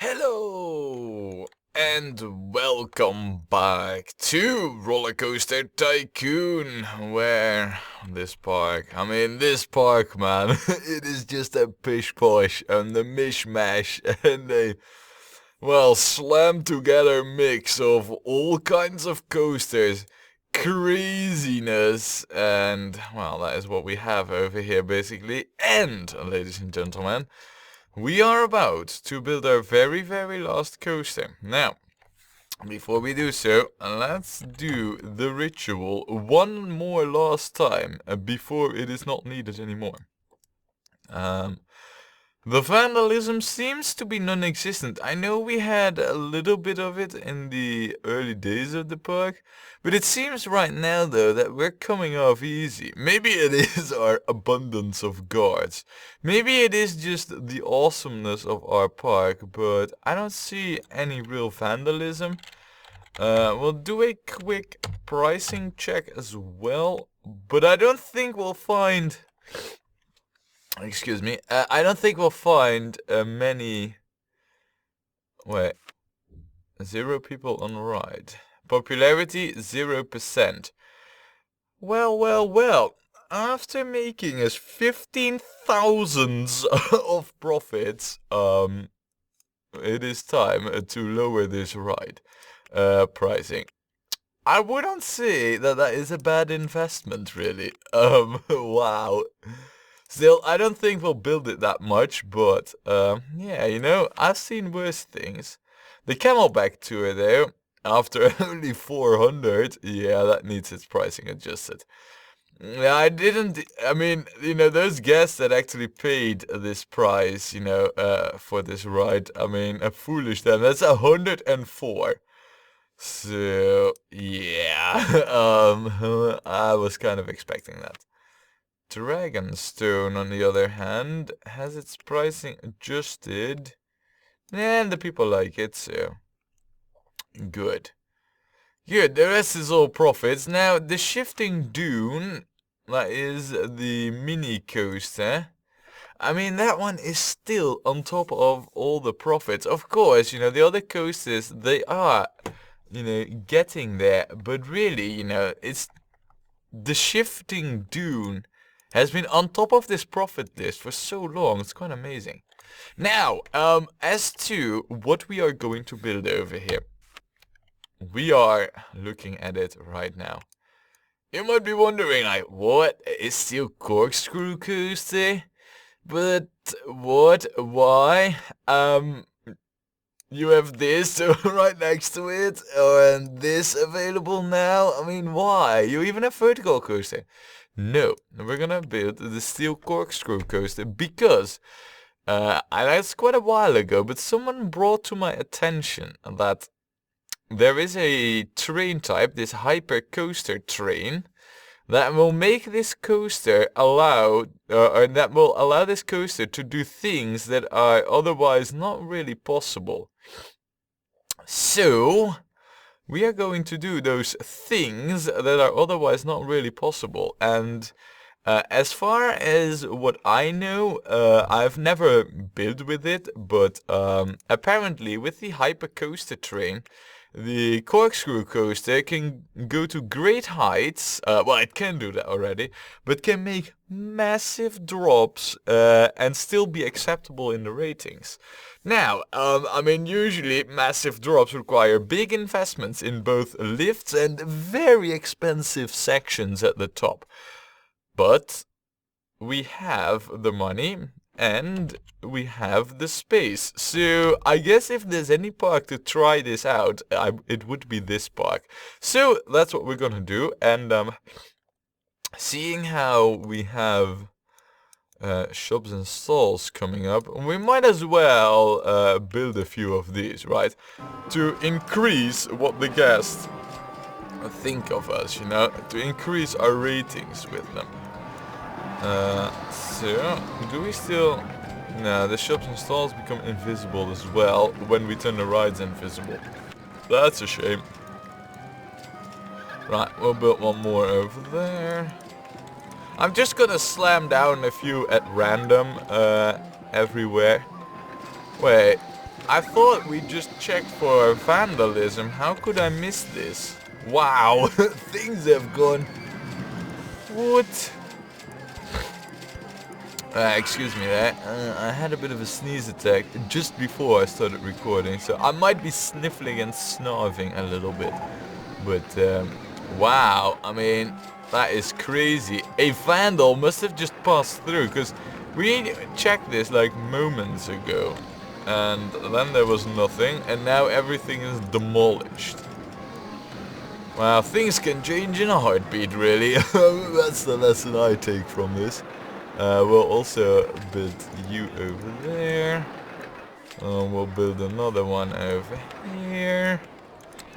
Hello and welcome back to Rollercoaster Tycoon, where this park, man, it is just a pish posh and a mishmash and a, well, slammed together mix of all kinds of coasters, craziness, and, well, that is what we have over here basically. And, ladies and gentlemen, we are about to build our very last coaster. Now, before we do so, let's do the ritual one more last time before it is not needed anymore. The vandalism seems to be non-existent. I know we had a little bit of it in the early days of the park, but it seems right now though that we're coming off easy. Maybe it is our abundance of guards. Maybe it is just the awesomeness of our park, but I don't see any real vandalism. We'll do a quick pricing check as well, but I don't think we'll find... Excuse me. I don't think we'll find many... Wait. 0 people on ride. Popularity 0%. Well. After making us 15,000 of profits, it is time to lower this ride pricing. I wouldn't say that is a bad investment, really. Wow. Still, I don't think we'll build it that much, but, yeah, you know, I've seen worse things. The Camelback tour, though, after only 400, yeah, that needs its pricing adjusted. Yeah, I mean, you know, those guests that actually paid this price, you know, for this ride, I mean, foolish them, that's 104. So, yeah, I was kind of expecting that. Dragonstone, on the other hand, has its pricing adjusted, and the people like it, so good. Good, the rest is all profits. Now, the Shifting Dune, that is the mini coaster. I mean, that one is still on top of all the profits. Of course, you know, the other coasters, they are, you know, getting there, but really, you know, it's the Shifting Dune has been on top of this profit list for so long. It's quite amazing. Now, as to what we are going to build over here. We are looking at it right now. You might be wondering, like, what is still corkscrew coaster? But what? Why? You have this right next to it, and this available now. I mean, why? You even have vertical coaster. No, we're gonna build the steel corkscrew coaster because, and that's quite a while ago, but someone brought to my attention that there is a train type, this hyper coaster train, that will make this coaster or that will allow this coaster to do things that are otherwise not really possible. So, we are going to do those things that are otherwise not really possible. And as far as what I know, I've never built with it, but apparently with the hypercoaster train, the corkscrew coaster can go to great heights. Well, it can do that already, but can make massive drops and still be acceptable in the ratings. Now, I mean, usually massive drops require big investments in both lifts and very expensive sections at the top. But we have the money and we have the space. So I guess if there's any park to try this out, it would be this park. So that's what we're gonna do. And seeing how we have shops and stalls coming up, we might as well build a few of these, right? To increase what the guests think of us, you know, to increase our ratings with them. So, do we still... No, the shops and stalls become invisible as well when we turn the rides invisible. That's a shame. Right, we'll build one more over there. I'm just gonna slam down a few at random, everywhere. Wait, I thought we just checked for vandalism. How could I miss this? Wow, things have gone... What? Excuse me there. I had a bit of a sneeze attack just before I started recording, so I might be sniffling and snarving a little bit. But, wow, I mean, that is crazy. A vandal must have just passed through, because we checked this like moments ago. And then there was nothing, and now everything is demolished. Wow, things can change in a heartbeat, really. That's the lesson I take from this. We'll also build you over there. We'll build another one over here.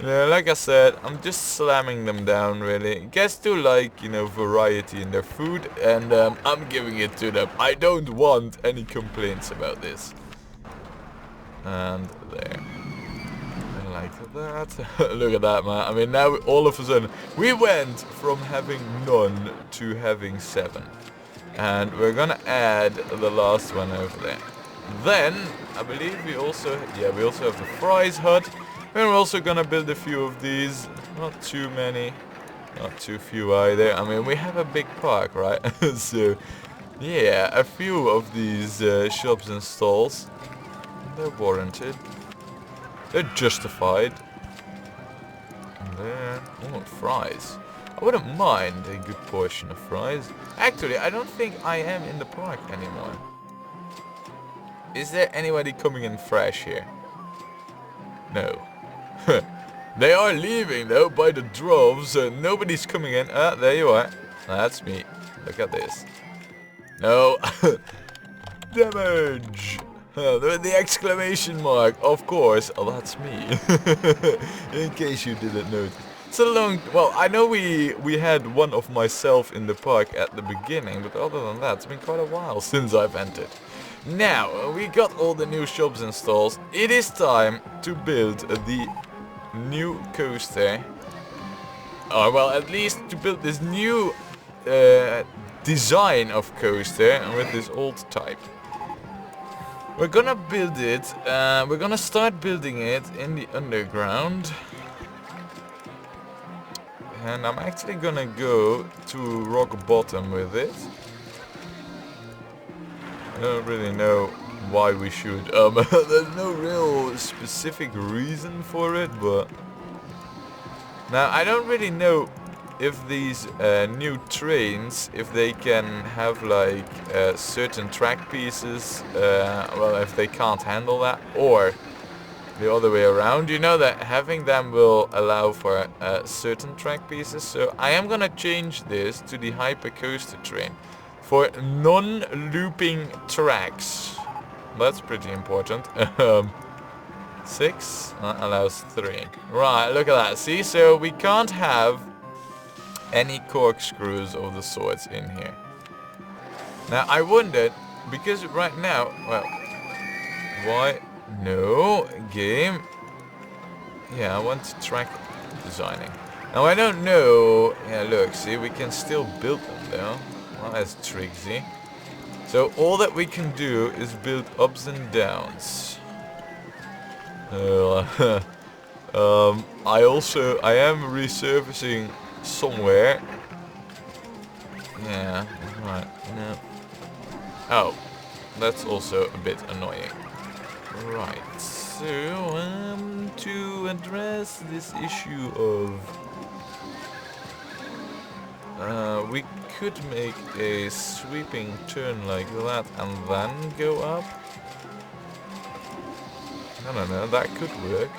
Like I said, I'm just slamming them down, really. Guests do like, you know, variety in their food, and I'm giving it to them. I don't want any complaints about this. And there. Like that. Look at that, man. I mean, now all of a sudden, we went from having none to having 7. And we're gonna add the last one over there. Then, I believe we also have the fries hut. And we're also gonna build a few of these. Not too many. Not too few either. I mean, we have a big park, right? So, yeah, a few of these shops and stalls. They're warranted. They're justified. And there. Oh, fries. I wouldn't mind a good portion of fries. Actually, I don't think I am in the park anymore. Is there anybody coming in fresh here? No. They are leaving though by the droves, so nobody's coming in. Ah, there you are. That's me. Look at this. No. Damage. The exclamation mark. Of course. Oh, that's me. In case you didn't notice. It's a long... Well, I know we had one of myself in the park at the beginning, but other than that, it's been quite a while since I've entered. Now, we got all the new shops and stalls. It is time to build the new coaster. Or, well, at least to build this new design of coaster with this old type. We're gonna build it, we're gonna start building it in the underground. And I'm actually gonna go to rock bottom with it. I don't really know why we should. There's no real specific reason for it, but... Now, I don't really know if these new trains, if they can have like certain track pieces, well, if they can't handle that, or the other way around. You know that having them will allow for certain track pieces, so I am gonna change this to the hypercoaster train for non-looping tracks. That's pretty important. 6 allows 3. Right, look at that. See, so we can't have any corkscrews of the sorts in here. Now I wondered, because right now, well, why? No, game. Yeah, I want to track designing. Now I don't know. Yeah, look, see, we can still build them though. Well, that's tricksy. So all that we can do is build ups and downs. I am resurfacing somewhere. Yeah, right. No. Oh, that's also a bit annoying. Right, so to address this issue of we could make a sweeping turn like that and then go up. I don't know, that could work.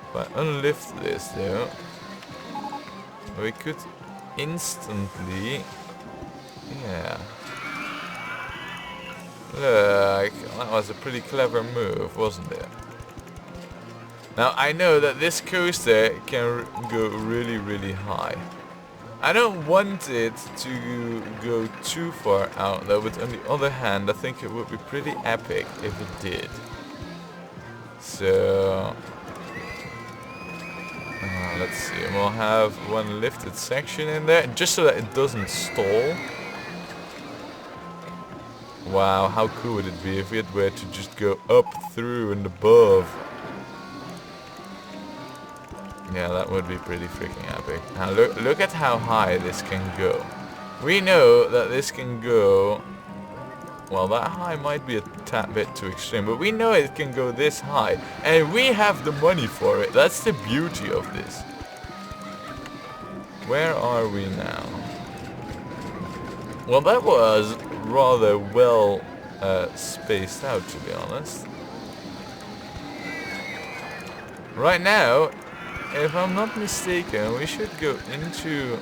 If I unlift this though, we could instantly, yeah. Look, that was a pretty clever move, wasn't it? Now I know that this coaster can go really, really high. I don't want it to go too far out though, but on the other hand, I think it would be pretty epic if it did. So, let's see, we'll have one lifted section in there, just so that it doesn't stall. Wow, how cool would it be if it were to just go up, through, and above? Yeah, that would be pretty freaking epic. Now look at how high this can go. We know that this can go... Well, that high might be a tad bit too extreme, but we know it can go this high. And we have the money for it. That's the beauty of this. Where are we now? Well, that was rather well spaced out, to be honest. Right now, if I'm not mistaken, we should go into...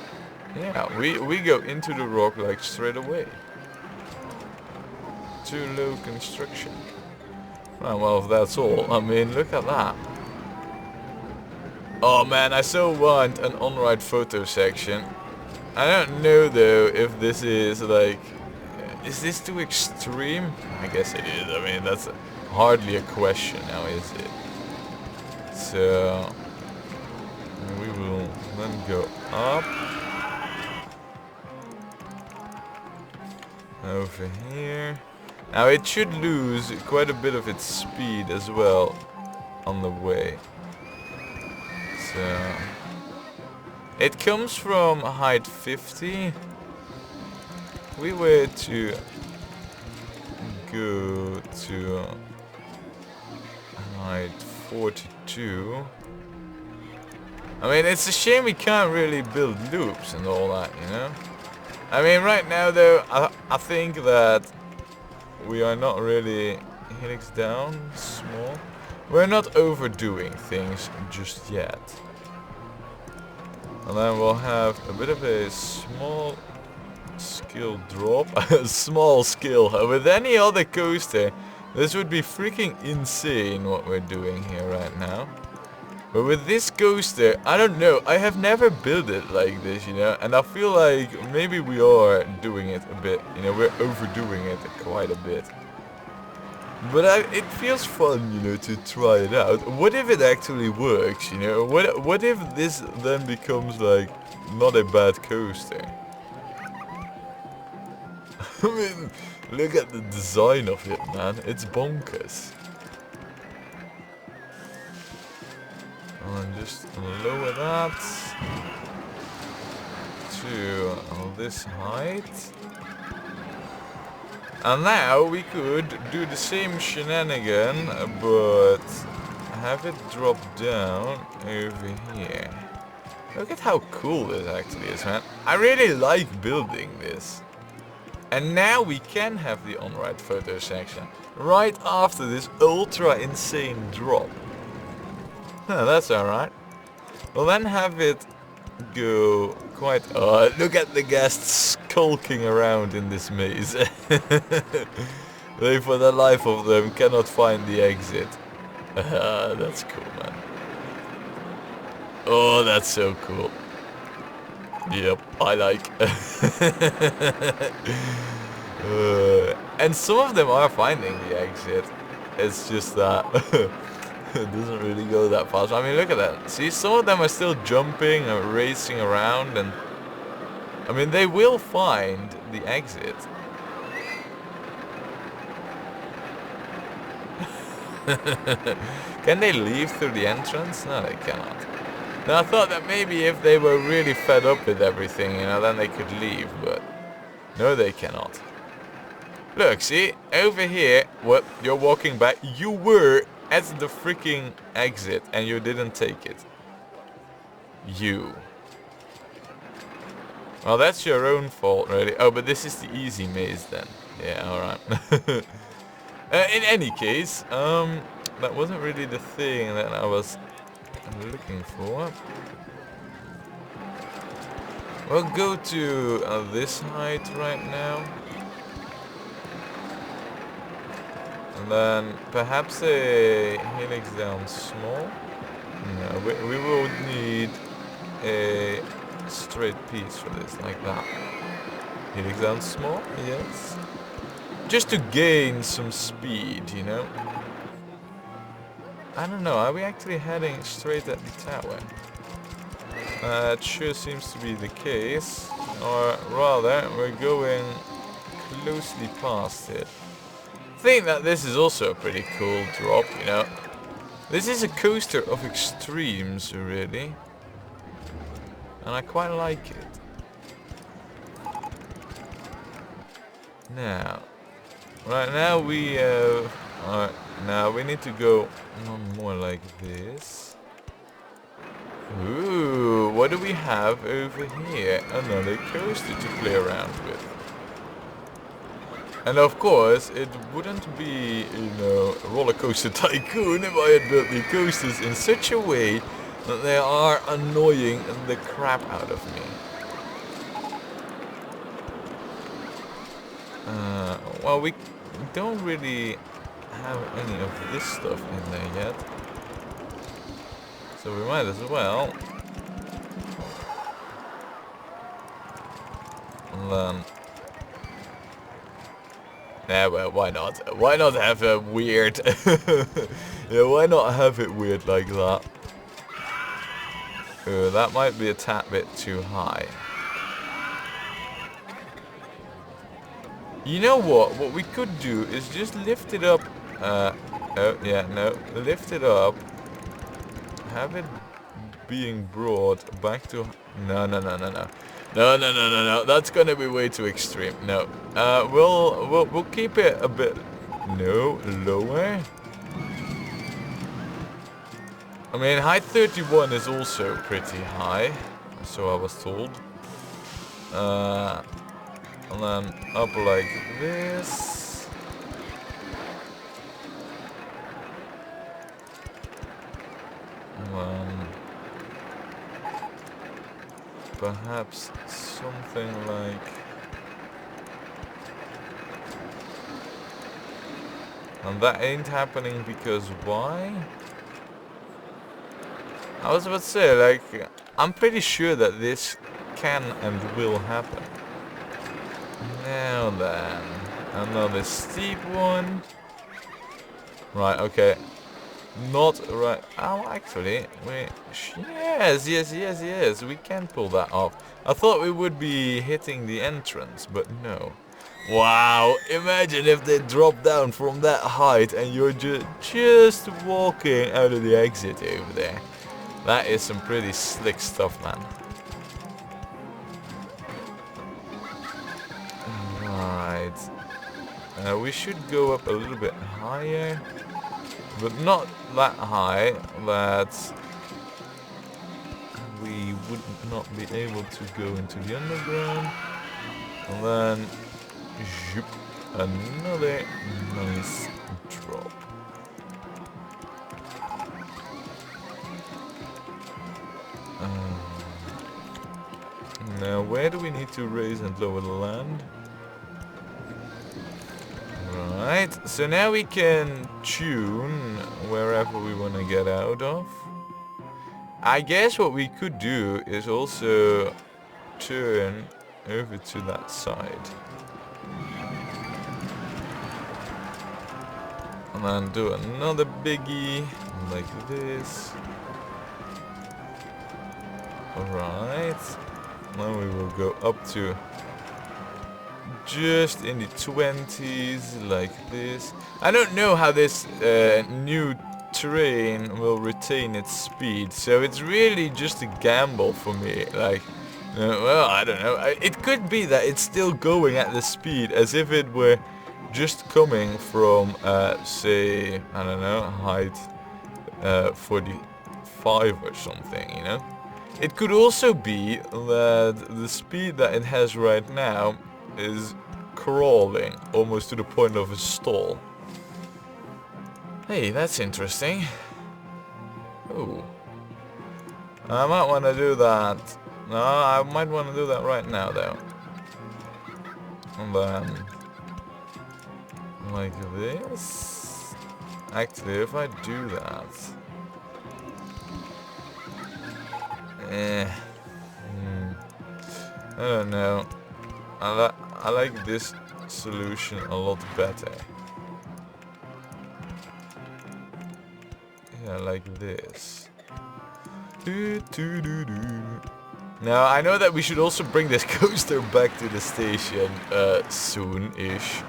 Yeah, we go into the rock like straight away. Too low construction. Oh, well, if that's all, I mean, look at that. Oh man, I so want an on-ride photo section. I don't know though if this is like... Is this too extreme? I guess it is. I mean, that's hardly a question now, is it? So... We will then go up. Over here. Now it should lose quite a bit of its speed as well on the way. So... It comes from height 50. We were to go to height 42. I mean, it's a shame we can't really build loops and all that, you know? I mean, right now though, I think that we are not really helix down, small. We're not overdoing things just yet. And then we'll have a bit of a small skill drop. A small skill. With any other coaster, this would be freaking insane what we're doing here right now. But with this coaster, I don't know. I have never built it like this, you know. And I feel like maybe we are doing it a bit. You know, we're overdoing it quite a bit. But it feels fun, you know, to try it out. What if it actually works, you know? What if this then becomes, like, not a bad coaster? I mean, look at the design of it, man. It's bonkers. And just lower that to this height. And now we could do the same shenanigan, but have it drop down over here. Look at how cool this actually is, man. I really like building this. And now we can have the on-ride photo section right after this ultra insane drop. Huh, that's alright. We'll then have it go quite... Oh, look at the guests skulking around in this maze. They, for the life of them, cannot find the exit. That's cool, man. Oh, that's so cool. Yep, I like. And some of them are finding the exit. It's just that it doesn't really go that fast. I mean, look at that. See, some of them are still jumping and racing around, and I mean, they will find the exit. Can they leave through the entrance? No, they cannot. Now, I thought that maybe if they were really fed up with everything, you know, then they could leave, but no, they cannot. Look, see, over here, what, you're walking back, you were at the freaking exit and you didn't take it. You. Well, that's your own fault, really. Oh, but this is the easy maze then. Yeah, alright. In any case, that wasn't really the thing that I was looking for. We'll go to this height right now. And then perhaps a helix down small. No, we will need a straight piece for this, like that. Helix down small, yes. Just to gain some speed, you know. I don't know, are we actually heading straight at the tower? It sure seems to be the case. Or rather, we're going closely past it. I think that this is also a pretty cool drop, you know. This is a coaster of extremes, really. And I quite like it. Now, right now we alright, now we need to go one more like this. Ooh, what do we have over here? Another coaster to play around with. And of course, it wouldn't be, you know, Rollercoaster Tycoon if I had built the coasters in such a way that they are annoying the crap out of me. Well, we don't really have any of this stuff in there yet. So we might as well. And then... yeah, well, why not? Why not have a weird... yeah, why not have it weird like that? That might be a tad bit too high. You know what? What we could do is just lift it up. Oh, yeah, no. Lift it up. Have it being brought back to... No. No. That's gonna be way too extreme. No. We'll keep it a bit... No, lower. I mean, height 31 is also pretty high. So I was told. And then up like this. And then perhaps something like... and that ain't happening because why? I was about to say, like, I'm pretty sure that this can and will happen. Now then, another steep one. Right, okay. Not right. Oh, actually, yes, we can pull that off. I thought we would be hitting the entrance, but no. Wow, imagine if they drop down from that height and you're just walking out of the exit over there. That is some pretty slick stuff, man. Right. We should go up a little bit higher. But not that high that we would not be able to go into the underground. And then, zoop, another nice drop. Now, where do we need to raise and lower the land? Right, so now we can tune wherever we want to get out of. I guess what we could do is also turn over to that side. And then do another biggie, like this. Alright, now we will go up to just in the 20s, like this. I don't know how this new terrain will retain its speed, so it's really just a gamble for me. Like, well, I don't know. It could be that it's still going at the speed as if it were just coming from, say, I don't know, height 45 or something, you know? It could also be that the speed that it has right now is crawling almost to the point of a stall. Hey, that's interesting. Oh. I might want to do that. No, I might want to do that right now, though. And then... like this. Actually, if I do that... I don't know. I like this solution a lot better. Yeah, like this. Now, I know that we should also bring this coaster back to the station soon-ish.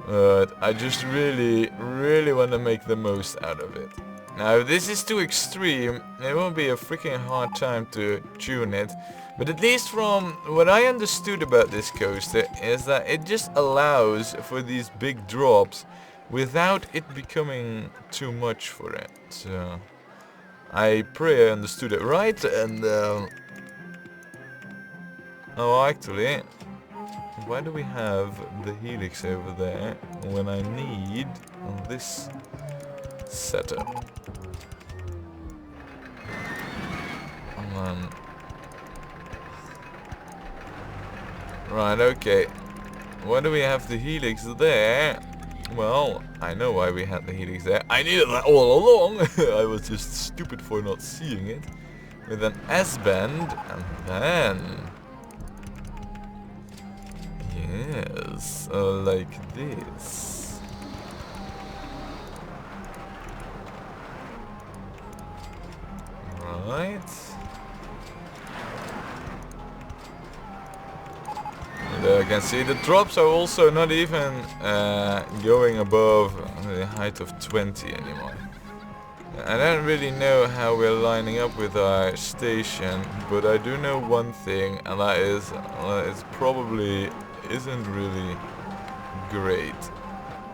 But I just really want to make the most out of it. Now, if this is too extreme, it will be a freaking hard time to tune it. But at least from what I understood about this coaster is that it just allows for these big drops without it becoming too much for it. So I pray I understood it right, and oh, actually, why do we have the helix over there when I need this setup? And then, right, okay. Why do we have the helix there? Well, I know why we had the helix there. I needed that all along. I was just stupid for not seeing it. With an S-bend, and then... yes, like this. Right. And I can see the drops are also not even going above the height of 20 anymore. I don't really know how we're lining up with our station, but I do know one thing, and that is it probably isn't really great.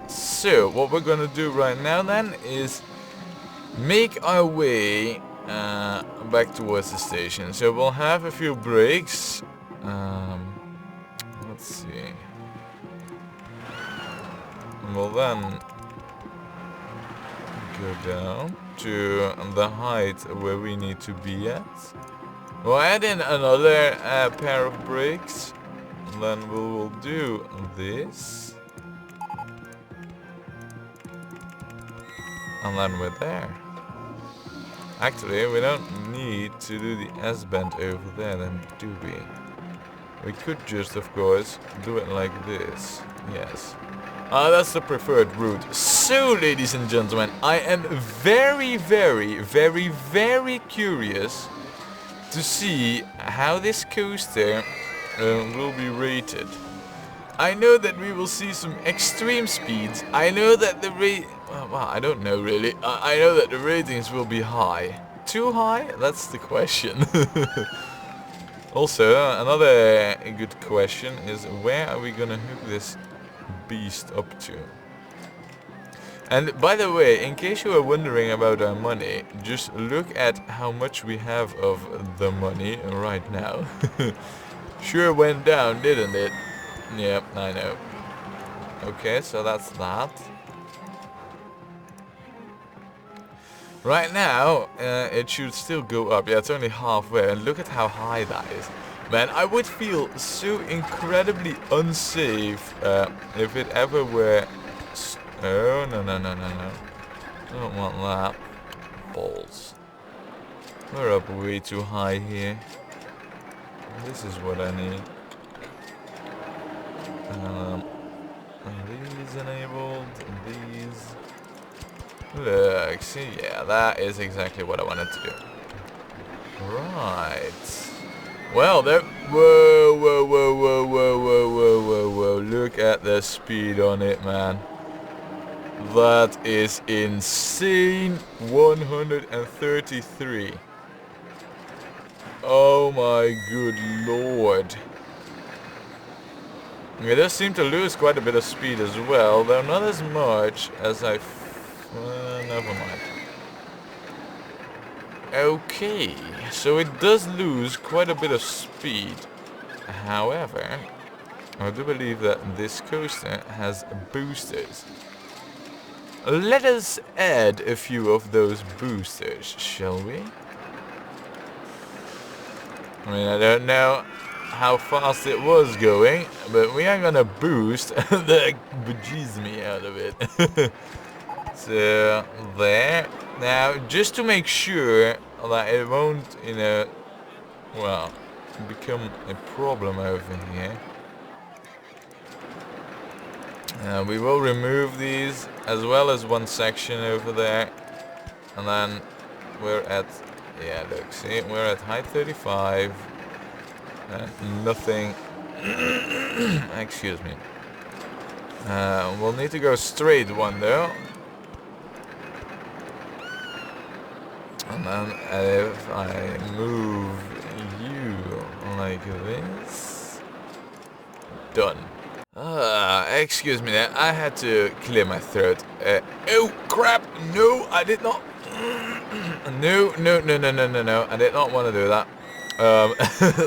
So what we're gonna do right now then is make our way back towards the station. So we'll have a few breaks. Let's see. We'll then go down to the height where we need to be at. We'll add in another pair of brakes. And then we will do this. And then we're there. Actually, we don't need to do the S-bend over there then, do we? We could just, of course, do it like this. Yes. That's the preferred route. So, ladies and gentlemen, I am very curious to see how this coaster will be rated. I know that we will see some extreme speeds. I know that the well, I don't know really. I know that the ratings will be high. Too high? That's the question. Also, another good question is, where are we gonna hook this beast up to? And by the way, in case you are wondering about our money, just look at how much we have of the money right now. Sure went down, didn't it? Yep, I know. Okay, so that's that. Right now, it should still go up. Yeah, it's only halfway, and look at how high that is. Man, I would feel so incredibly unsafe if it ever were... oh, no. Don't want that. Balls. We're up way too high here. This is what I need. These enabled, these... look, see, yeah, that is exactly what I wanted to do. Right. Well, there... whoa, look at the speed on it, man. That is insane. 133. Oh my good lord. It does seem to lose quite a bit of speed as well, though not as much as I... never mind. Okay, so it does lose quite a bit of speed. However, I do believe that this coaster has boosters. Let us add a few of those boosters, shall we? I mean, I don't know how fast it was going, but we are gonna boost the bejeez me out of it. So, there. Now, just to make sure that it won't, you know, well, become a problem over here. We will remove these, as well as one section over there. And then we're at Yeah, look, see, we're at height 35. Nothing. Excuse me. We'll need to go straight one though. And then if I move you like this, done. Excuse me there, I had to clear my throat. Oh crap, no, I did not. No, I did not want to do that.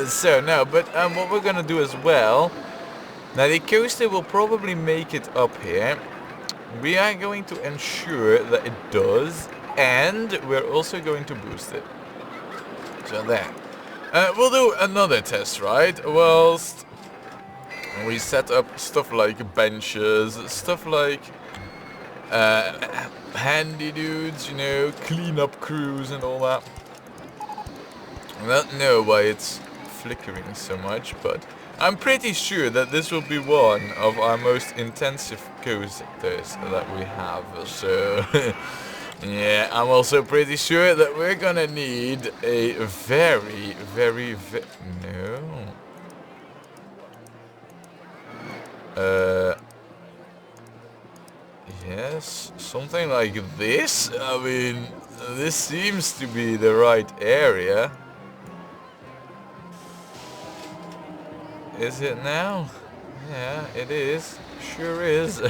So no, but what we're gonna do as well, now the coaster will probably make it up here. We are going to ensure that it does, and we're also going to boost it. So there. We'll do another test ride whilst we set up stuff like benches, stuff like handy dudes, you know, clean-up crews and all that. I don't know why it's flickering so much, but I'm pretty sure that this will be one of our most intensive coasters that we have. So, yeah, I'm also pretty sure that we're gonna need a very yes, something like this. I mean, this seems to be the right area. Is it now? Yeah, it is. Sure is.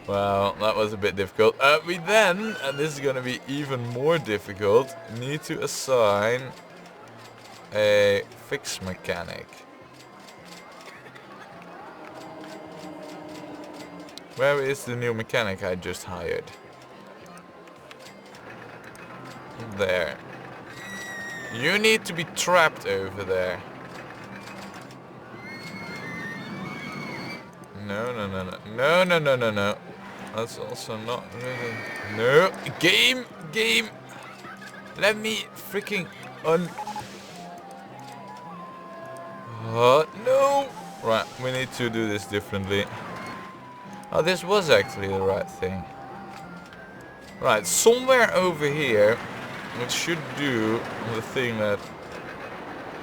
Well, that was a bit difficult. We then, and this is going to be even more difficult, need to assign a fix mechanic. Where is the new mechanic I just hired? There. You need to be trapped over there. No. That's also not really... No! Game! Let me freaking no! Right, we need to do this differently. Oh, this was actually the right thing. Right, somewhere over here, it should do the thing that...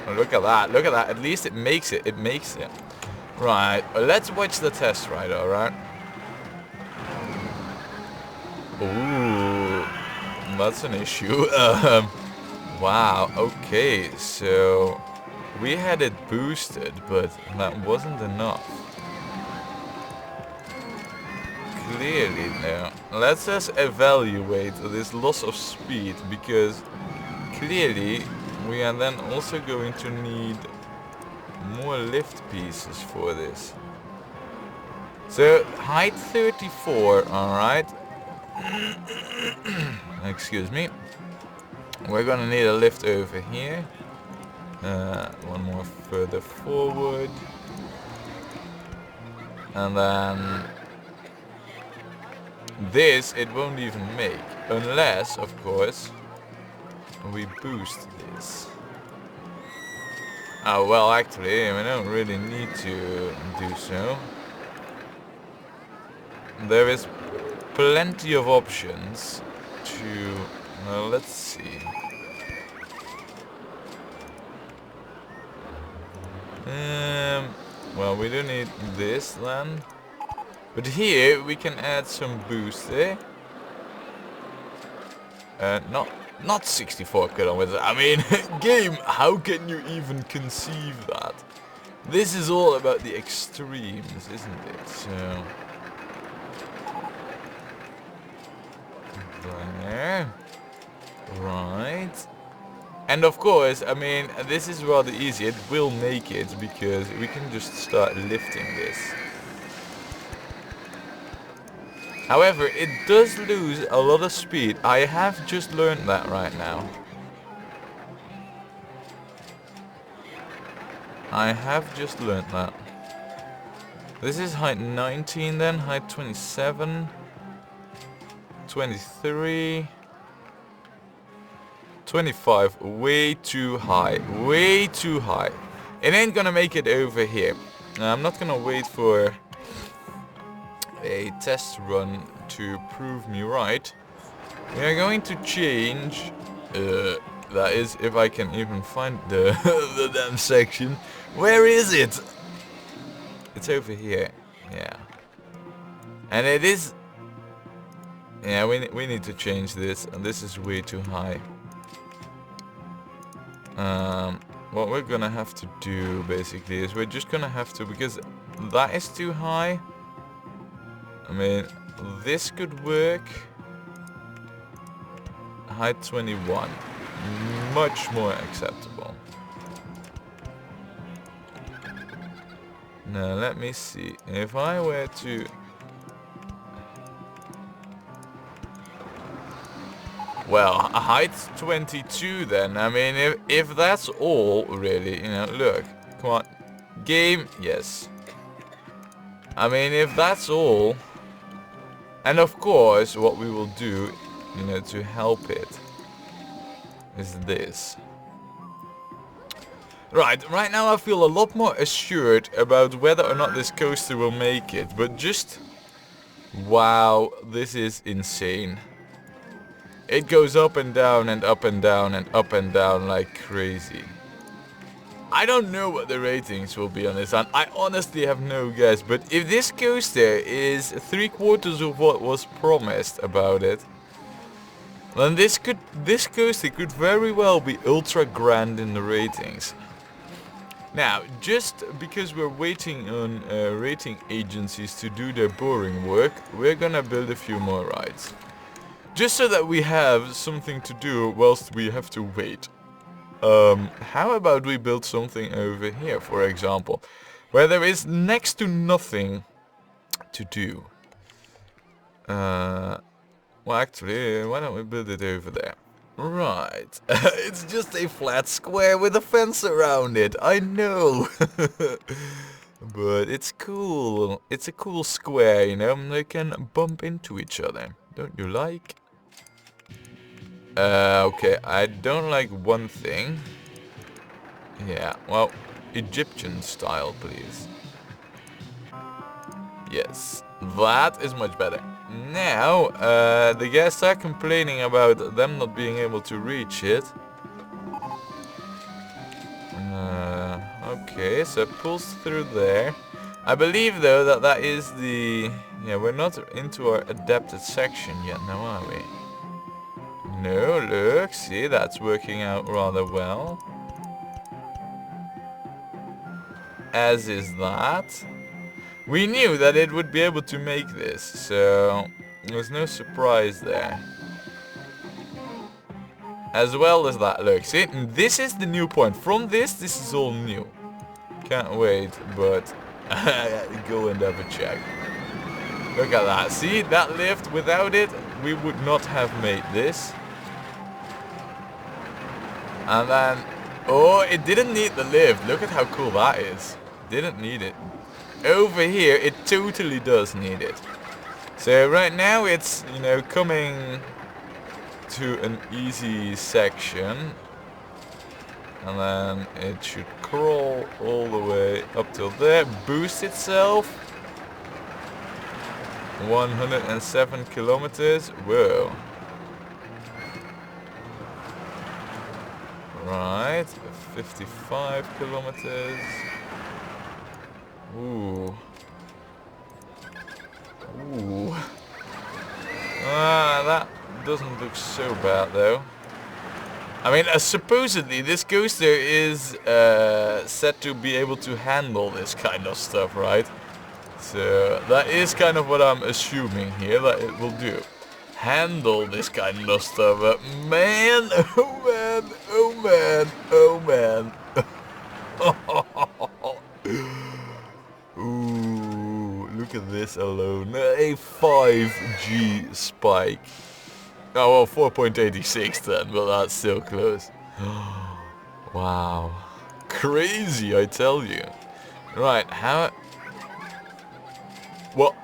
Oh, look at that, at least it makes it, Right, let's watch the test ride, alright? Ooh, that's an issue. Wow, okay, so we had it boosted, but that wasn't enough. Clearly, no. Let's just evaluate this loss of speed, because clearly we are then also going to need more lift pieces for this. So height 34, alright. Excuse me. We're gonna need a lift over here. One more further forward. And then this it won't even make. Unless, of course, we boost this. Oh, well, actually, we don't really need to do so. There is plenty of options to... let's see. Well, we do need this then. But here, we can add some boost there. Not 64 kilometers. I mean, game, how can you even conceive that? This is all about the extremes, isn't it? So... there. Right. And of course, I mean, this is rather easy. It will make it, because we can just start lifting this. However, it does lose a lot of speed. I have just learned that right now. I have just learned that. This is height 19 then, height 27, 23, 25, way too high, way too high. It ain't gonna make it over here. I'm not gonna wait for a test run to prove me right. We are going to change That is, if I can even find the the damn section. Where is it? It's over here. Yeah. And it is... Yeah, we need to change this. And this is way too high. What we're gonna have to do, basically, is we're just gonna have to... Because that is too high. I mean, this could work. Height 21. Much more acceptable. Now, let me see. If I were to... Well, height 22 then. I mean, if that's all, really, you know, look. Come on. Game, yes. I mean, if that's all... And of course, what we will do, you know, to help it, is this. Right now I feel a lot more assured about whether or not this coaster will make it. But just... Wow, this is insane. It goes up and down and up and down and up and down like crazy. I don't know what the ratings will be on this, and I honestly have no guess. But if this coaster is 3/4 of what was promised about it, then this coaster could very well be ultra grand in the ratings. Now, just because we're waiting on rating agencies to do their boring work, we're gonna build a few more rides. Just so that we have something to do whilst we have to wait. How about we build something over here, for example, where there is next to nothing to do. Well, actually, why don't we build it over there? Right. It's just a flat square with a fence around it. I know. But it's cool. It's a cool square, you know. They can bump into each other. Don't you like? Okay, I don't like one thing. Yeah, well, Egyptian style, please. Yes, that is much better. Now, the guests are complaining about them not being able to reach it. Okay, so it pulls through there. I believe, though, that that is the... Yeah, we're not into our adapted section yet, now are we? No, look, see, that's working out rather well. As is that. We knew that it would be able to make this, so there's no surprise there. As well as that, look, see, this is the new point. From this is all new. Can't wait, but go and have a check. Look at that, see, that lift, without it, we would not have made this. And then, oh, it didn't need the lift. Look at how cool that is. Didn't need it. Over here, it totally does need it. So right now it's, you know, coming to an easy section. And then it should crawl all the way up till there. Boost itself. 107 kilometers. Whoa. Right, 55 kilometers. Ooh. Ooh. Ah, that doesn't look so bad though. I mean, supposedly this coaster is set to be able to handle this kind of stuff, right? So that is kind of what I'm assuming here that it will do. Handle this kind of stuff, but man, oh man, oh man, oh man. Ooh, look at this alone. A 5G spike. Oh, well, 4.86 then, but that's still close. Wow. Crazy, I tell you. Right, how... What?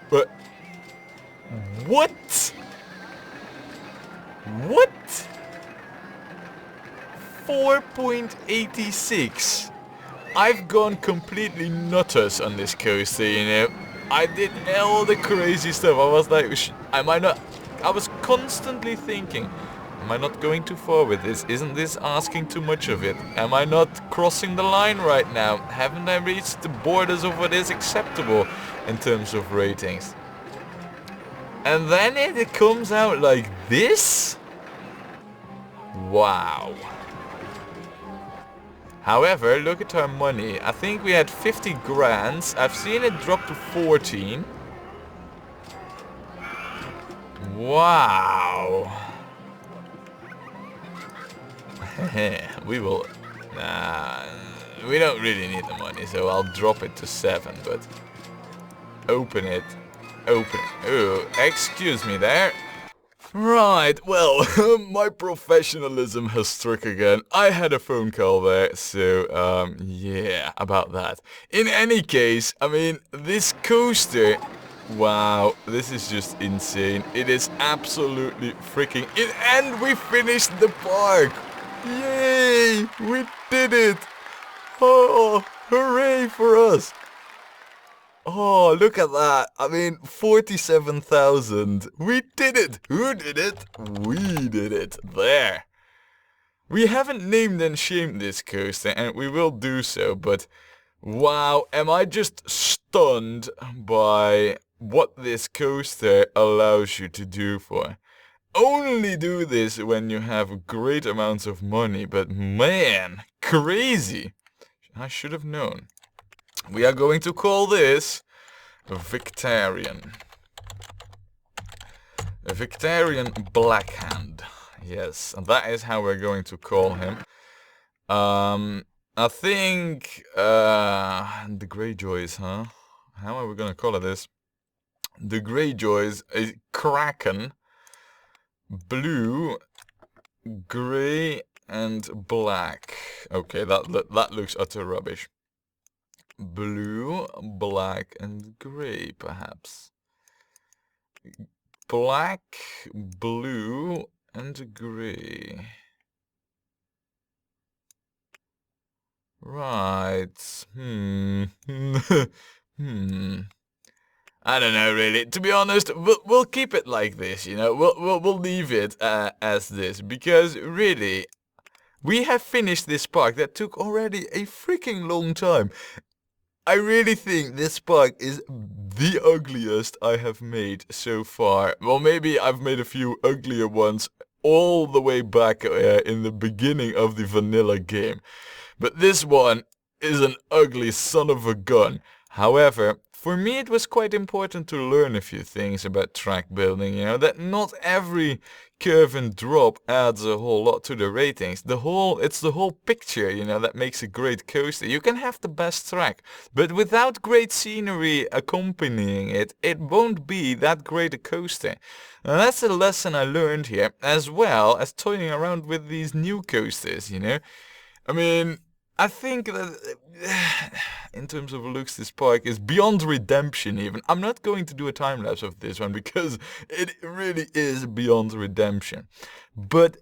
But... What? What? 4.86. I've gone completely nutters on this coaster, you know. I did all the crazy stuff. I was like, I was constantly thinking, Am I not going too far with this? Isn't this asking too much of it? Am I not crossing the line right now? Haven't I reached the borders of what is acceptable in terms of ratings? And then it comes out like this? Wow. However, look at our money. I think we had 50 grand. I've seen it drop to 14. Wow. We will... Nah, we don't really need the money, so I'll drop it to 7, but... Open it. Open it. Ooh, excuse me there. Right, well, my professionalism has struck again. I had a phone call there, so, yeah, about that. In any case, I mean, this coaster, wow, this is just insane. It is absolutely freaking and we finished the park! Yay! We did it! Oh, hooray for us! Oh, look at that. I mean, 47,000. We did it. Who did it? We did it. There. We haven't named and shamed this coaster, and we will do so, but wow, am I just stunned by what this coaster allows you to do for. Only do this when you have great amounts of money, but man, crazy. I should have known. We are going to call this Victorian. A Victorian Blackhand. Yes, and that is how we're going to call him. I think the Greyjoys, huh? How are we gonna call it this? The Greyjoys is Kraken, blue, grey, and black. Okay, that looks utter rubbish. Blue, black, and grey, perhaps. Black, blue, and grey. Right. I don't know, really. To be honest, we'll keep it like this, you know. We'll leave it as this, because really, we have finished this park that took already a freaking long time. I really think this park is the ugliest I have made so far. Well, maybe I've made a few uglier ones all the way back in the beginning of the vanilla game. But this one is an ugly son of a gun. However, for me it was quite important to learn a few things about track building, you know, that not every curve and drop adds a whole lot to the ratings. It's the whole picture, you know, that makes a great coaster. You can have the best track, but without great scenery accompanying it, it won't be that great a coaster. And that's a lesson I learned here, as well as toying around with these new coasters, you know. I mean, I think that in terms of looks, this park is beyond redemption even. I'm not going to do a time-lapse of this one because it really is beyond redemption. But,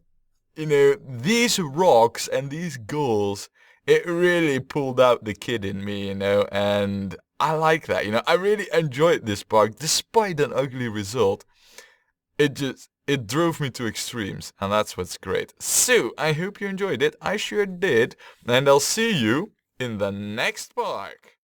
you know, these rocks and these goals, it really pulled out the kid in me, you know, and I like that, you know. I really enjoyed this park despite an ugly result. It drove me to extremes, and that's what's great. So, I hope you enjoyed it. I sure did. And I'll see you in the next park.